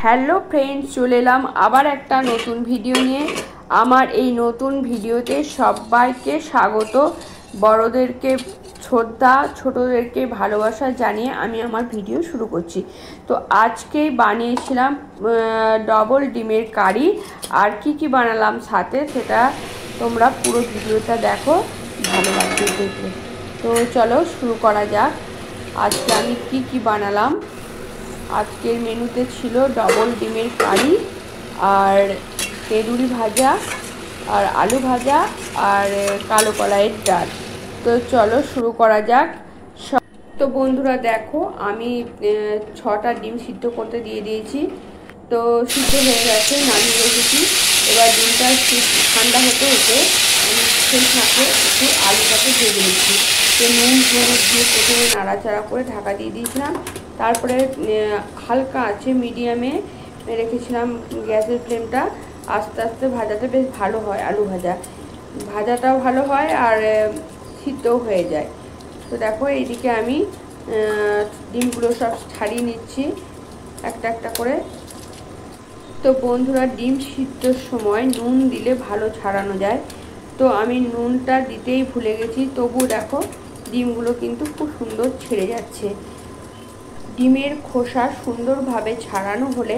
Hello friends, চলে এলাম আবার একটা নতুন ভিডিও নিয়ে। আমার এই নতুন ভিডিওতে সবাইকে স্বাগত। বড়োদেরকে শ্রদ্ধা, ছোটোদেরকে ভালোবাসা জানিয়ে আমি আমার ভিডিও শুরু করছি। তো আজকেই বানিয়েছিলাম ডবল ডিমের কারি। আর কি বানালাম সাথে, সেটা তোমরা পুরো ভিডিওটা দেখো, ভালো লাগবে দেখলে। তো চলো শুরু করা যাক। আজকে আমি কি বানালাম। আজকের মেনুতে ছিল ডবল ডিমের কারি, আর তেঁদুরি ভাজা, আর আলু ভাজা, আর কালো কলাইয়ের ডাল। তো চলো শুরু করা যাক। তো বন্ধুরা দেখো, আমি 6টা ডিম সিদ্ধ করতে দিয়ে দিয়েছি। তো সিদ্ধ হয়ে গেছে, নামিয়ে রেখেছি। এবার ডিমটা একটু ঠান্ডা হতে হতে আমি সেই সাথে একটু আলুটাকে ভেজে নিচ্ছি। তো নুন হলুদ দিয়ে প্রথমে নাড়াচাড়া করে ঢাকা দিয়ে দিয়েছিলাম। তারপরে হালকা আছে মিডিয়ামে রেখেছিলাম গ্যাসের ফ্লেমটা। আস্তে আস্তে ভাজাতে বেশ ভালো হয়, আলু ভাজাটাও ভালো হয় আর সিদ্ধও হয়ে যায়। তো দেখো এইদিকে আমি ডিমগুলো সব ছাড়িয়ে নিচ্ছি একটা একটা করে। তো বন্ধুরা, ডিম সিদ্ধর সময় নুন দিলে ভালো ছাড়ানো যায়। তো আমি নুনটা দিতেই ভুলে গেছি, তবু দেখো ডিমগুলো কিন্তু খুব সুন্দর ছেড়ে যাচ্ছে। ডিমের খোসা সুন্দরভাবে ছাড়ানো হলে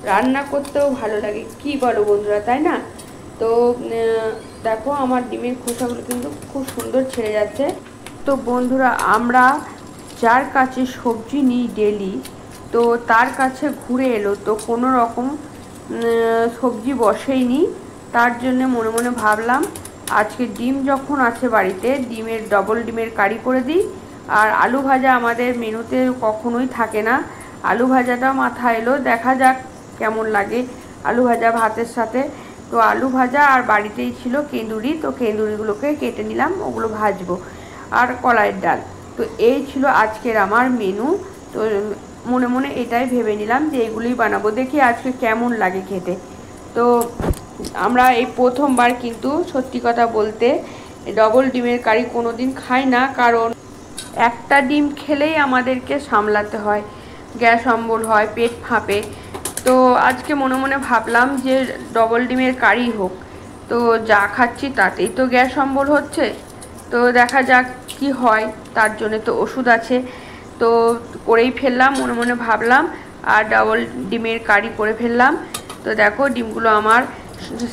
রান্না করতেও ভালো লাগে, কি বলো বন্ধুরা, তাই না? তো দেখো আমার ডিমের খোসাগুলো কিন্তু খুব সুন্দর ছেড়ে যাচ্ছে। তো বন্ধুরা, আমরা যার কাছে সবজি নিই ডেলি, তো তার কাছে ঘুরে এলো, তো কোনো রকম সবজি বসেইনি। তার জন্য মনে মনে ভাবলাম আজকে ডিম যখন আছে বাড়িতে, ডবল ডিমের কারি করে দিই। আর আলু ভাজা আমাদের মেনুতে কখনোই থাকে না, আলু ভাজাটা মাথায় এলো, দেখা যাক কেমন লাগে আলু ভাজা ভাতের সাথে। তো আলু ভাজা আর বাড়িতেই ছিল কেঁদুরি, তো কেঁদুরিগুলোকে কেটে নিলাম, ওগুলো ভাজবো। আর কলাইয়ের ডাল। তো এই ছিল আজকের আমার মেনু। তো মনে মনে এটাই ভেবে নিলাম যে এগুলোই বানাবো, দেখি আজকে কেমন লাগে খেতে। তো আমরা এই প্রথমবার কিন্তু সত্যি কথা বলতে ডবল ডিমের কারি কোনো দিন খাই না, কারণ একটা ডিম খেলেই আমাদেরকে সামলাতে হয়, গ্যাস অম্বল হয়, পেট ফাঁপে। তো আজকে মনে মনে ভাবলাম যে ডবল ডিমের কারি হোক। তো যা খাচ্ছি তাতেই তো গ্যাস অম্বল হচ্ছে। তো দেখা যাক কি হয়, তার জন্য তো ওষুধ আছে। তো করেই ফেললাম, মনে মনে ভাবলাম, আর ডবল ডিমের কারি করে ফেললাম। তো দেখো ডিমগুলো আমার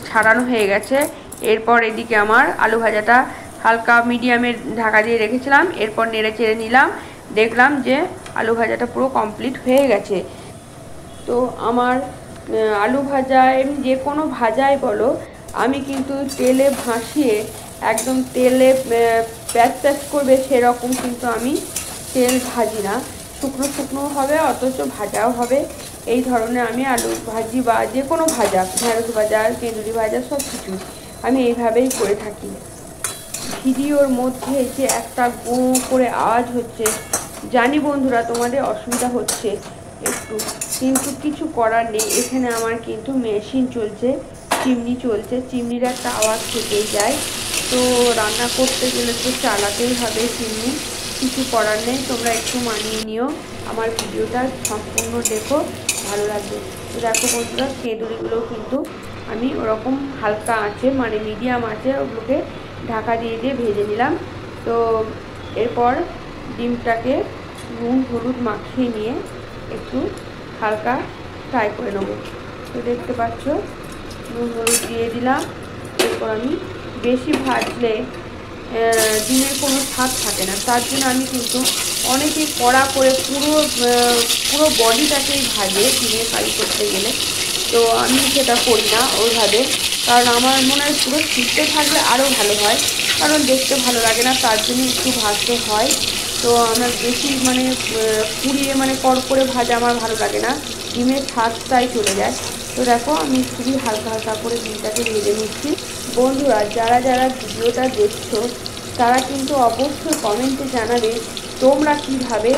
ছাড়ানো হয়ে গেছে। এরপর এদিকে আমার আলু ভাজাটা হালকা মিডিয়ামে ঢাকা দিয়ে রেখেছিলাম, এরপর নেড়ে চেড়ে নিলাম, দেখলাম যে আলু ভাজাটা পুরো কমপ্লিট হয়ে গেছে। তো আমার আলু ভাজা, এমনি যে কোনো ভাজাই বলো, আমি কিন্তু তেলে ভাসিয়ে একদম তেলে প্যাচ করবে সেরকম কিন্তু আমি তেল ভাজি না। শুকনো শুকনো হবে, অথচ ভাজাও হবে, এই ধরনের আমি আলু ভাজি বা যে কোনো ভাজা, ঢেঁড়স ভাজা, তেঁদুরি ভাজা, সব কিছু আমি এইভাবেই করে থাকি। ভিডিওর মধ্যে যে একটা গো করে আওয়াজ হচ্ছে, জানি বন্ধুরা তোমাদের অসুবিধা হচ্ছে একটু, কিন্তু কিছু করার নেই। এখানে আমার কিন্তু মেশিন চলছে, চিমনি চলছে, চিমনির একটা আওয়াজ থেকেই যায়। তো রান্না করতে গেলে তো চালাতেই হবে চিমনি, কিছু করার নেই। তোমরা একটু মানিয়ে নিও, আমার ভিডিওটা সম্পূর্ণ দেখো, ভালো লাগবে। তো দেখো বন্ধুরা, কেঁদুরিগুলো কিন্তু আমি ওরকম হালকা আছে, মানে মিডিয়াম আছে, ওগুলোকে ঢাকা দিয়ে ভেজে নিলাম। তো এরপর ডিমটাকে নুন হলুদ মাখিয়ে নিয়ে একটু হালকা ফ্রাই করে নেবো। তো দেখতে পাচ্ছ নুন হলুদ দিয়ে দিলাম। এরপর আমি বেশি ভাজলে ডিমের কোনো স্বাদ থাকে না, তার জন্য আমি কিন্তু অনেকে কড়া করে পুরো বডিটাকেই ভাজে ডিমের কারি করতে গেলে। তো আমি সেটা করি না ওইভাবে, কারণ আমার মনে হয় পুরো সিদ্ধ থাকলে আরও ভালো হয়, কারণ দেখতে ভালো লাগে না, তার জন্য একটু ভাজতে হয়। তো আমার বেশি পুড়িয়ে কড় করে ভাজা আমার ভালো লাগে না, ডিমের স্বাদটাই চলে যায়। তো দেখো আমি খুবই হালকা হালকা করে ডিমটাকে ভেজে নিচ্ছি। বন্ধুরা, যারা যারা ভিডিওটা দেখছো তারা কিন্তু অবশ্যই কমেন্টে জানাবে তোমরা কিভাবে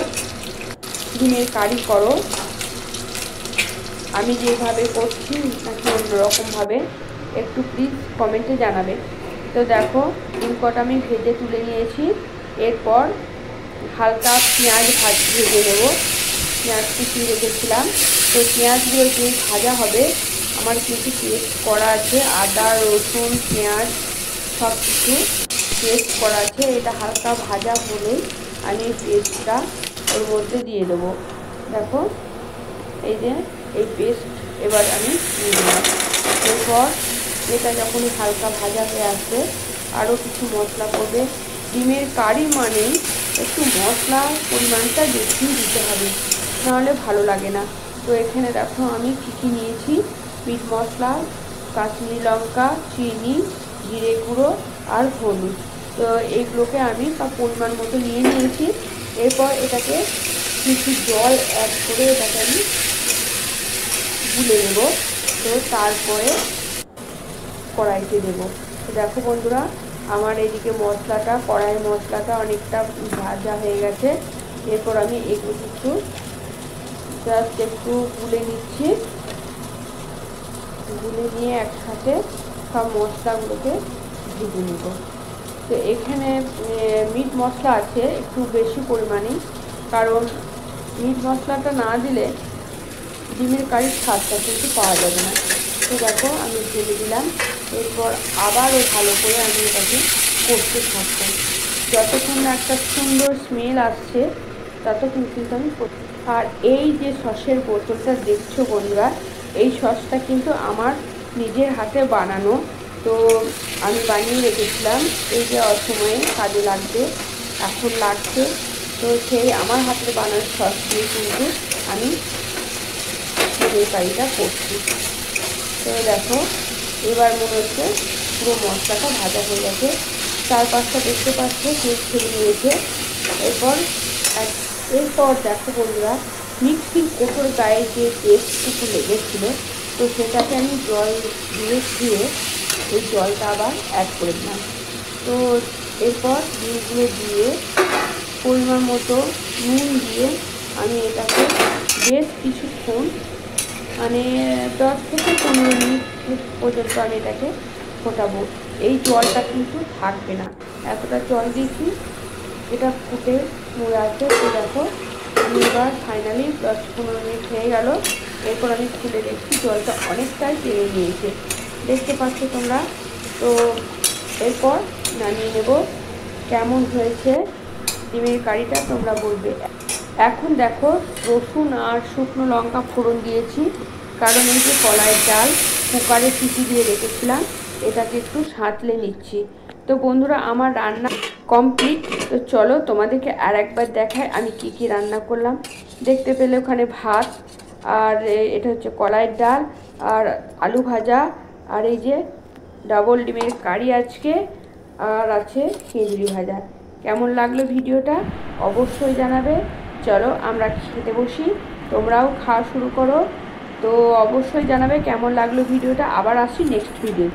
ডিমের কারি করো। আমি যেভাবে করছি নাকি অন্যরকমভাবে, একটু প্লিজ কমেন্টে জানাবে। তো দেখো ডিম কটা আমি ভেজে তুলে নিয়েছি। এরপর হালকা পেঁয়াজ ভেজে নেব, পেঁয়াজ কুচিয়ে রেখেছিলাম, তো পেঁয়াজগুলো যে ভাজা হবে, আমার কিছু পেস্ট করা আছে, আদা রসুন পেঁয়াজ সব কিছু পেস্ট করা আছে। এটা হালকা ভাজা হলেই আমি পেস্টটা ওর মধ্যে দিয়ে দেবো। দেখো এই যে এই পেস্ট এবার আমি দিয়ে দিলাম। এরপর এটা যখন হালকা ভাজা হয়ে আসবে, আরও কিছু মশলা পড়বে। ডিমের কারি মানে একটু মশলা পরিমাণটা বেশি দিতে হবে, নাহলে ভালো লাগে না। তো এখানে দেখো আমি কী কী নিয়েছি, মিট মশলা, কাশ্মীরি লঙ্কা, চিনি, জিরে গুঁড়ো আর হলুদ। তো এইগুলোকে আমি সব পরিমাণ মতো নিয়ে নিয়েছি। এরপর এটাকে কিছু জল অ্যাড করে এটাকে আমি গুলে নেব। তো তারপরে কড়াইতে দেবো। তো দেখো বন্ধুরা, আমার এইদিকে মশলাটা, কড়াইয়ের মশলাটা অনেকটা ভাজা হয়ে গেছে। এরপর আমি এগুলো কিছু জাস্ট একটু গুলে নিচ্ছি। গুলে নিয়ে একসাথে সব মশলাগুলোকে ভেজে নেব। তো এখানে মিট মশলা আছে একটু বেশি পরিমাণে, কারণ মিট মশলাটা না দিলে ডিমের কারির স্বাদটা কিন্তু পাওয়া যাবে না। তো দেখো আমি ঢেলে দিলাম। এরপর আবারও ভালো করে আমি এটাকে কষতে থাকবো, যতক্ষণ না একটা সুন্দর স্মেল আসছে ততক্ষণ কিন্তু আমি। আর এই যে সসের বোতলটা দেখছো বন্ধুরা, এই সসটা কিন্তু আমার নিজের হাতে বানানো। তো আমি বানিয়ে রেখেছিলাম, এই যে অসময়ে কাজে লাগবে, এখন লাগছে। তো সেই আমার হাতে বানানো সস দিয়ে কিন্তু আমি ডিমের কারিটা করছি। তো দেখো এবার মনে হচ্ছে পুরো মশলাটা ভাজা হয়ে গেছে, চারপাশটা দেখতে পাচ্ছ তেল ছেড়ে নিয়েছে। এরপর দেখো বন্ধুরা, মিক্সির কোটোর গায়ে যে পেস্টটুকু লেগেছিলো, তো সেটাকে আমি জল দিয়ে ধুয়ে ওই জলটা আবার অ্যাড করে দিলাম। তো এরপর ডিমগুলো দিয়ে পরিমাণ মতো নুন দিয়ে আমি এটাকে বেশ কিছুক্ষণ, মানে 10 থেকে 15 মিনিট পর্যন্ত আমি এটাকে ফোটাবো। এই জলটা কিন্তু থাকবে না, এতটা জল দিয়েছি, এটা ফুটে মরে আছে। তো দেখো আমি এবার ফাইনালি 10-15 মিনিট হয়ে গেল। এরপর আমি খুলে দেখছি জলটা অনেকটাই টেনে নিয়েছে, দেখতে পাচ্ছ তোমরা। তো এরপর নামিয়ে নেব। কেমন হয়েছে ডিমের কারিটা তোমরা বলবে। এখন দেখো রসুন আর শুকনো লঙ্কা ফোড়ন দিয়েছি, কারণ এই যে কলাইয়ের ডাল কুকারে সিটি দিয়ে রেখেছিলাম, এটাকে একটু সাঁতলে নিচ্ছি। তো বন্ধুরা আমার রান্না কমপ্লিট। তো চলো তোমাদেরকে আর একবার দেখায় আমি কি কি রান্না করলাম। দেখতে পেলে ওখানে ভাত, আর এটা হচ্ছে কলাইয়ের ডাল, আর আলু ভাজা, আর এই যে ডাবল ডিমের কারি আজকে, আর আছে খেজুরি ভাজা। কেমন লাগলো ভিডিওটা অবশ্যই জানাবে। চলো আমরা খেতে বসি, তোমরাও খাওয়া শুরু করো। তো অবশ্যই জানাবে কেমন লাগলো ভিডিওটা। আবার আসি নেক্সট ভিডিও।